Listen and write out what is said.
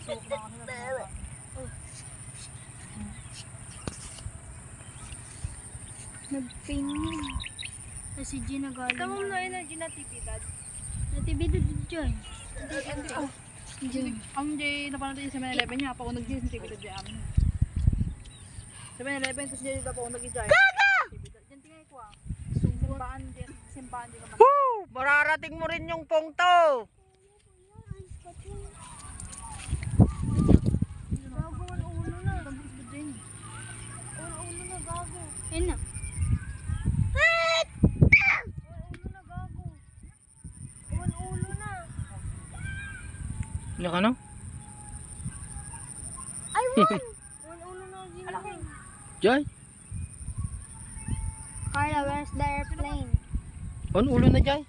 Nagping. Si Gina galing. Tama na yun, Gina tibidad. Natibidad dyan. Ang Jay, napanood yung 7-Eleven niya, pa kung nag-Jay, tibidad dyan amin. 7-Eleven, tapos Jay, pa kung nag-Jay. Diyan tingay ko ah. Simbahan din naman. Woo! Mararating mo rin yung pongto. Gago, ulo na. Ulo na, gago. Ayun na. Ulo na, gago. Ulo na. Ano ka no? I won! Ulo na, Gina. Jay? Carla, where's the airplane? On ulo na Jay?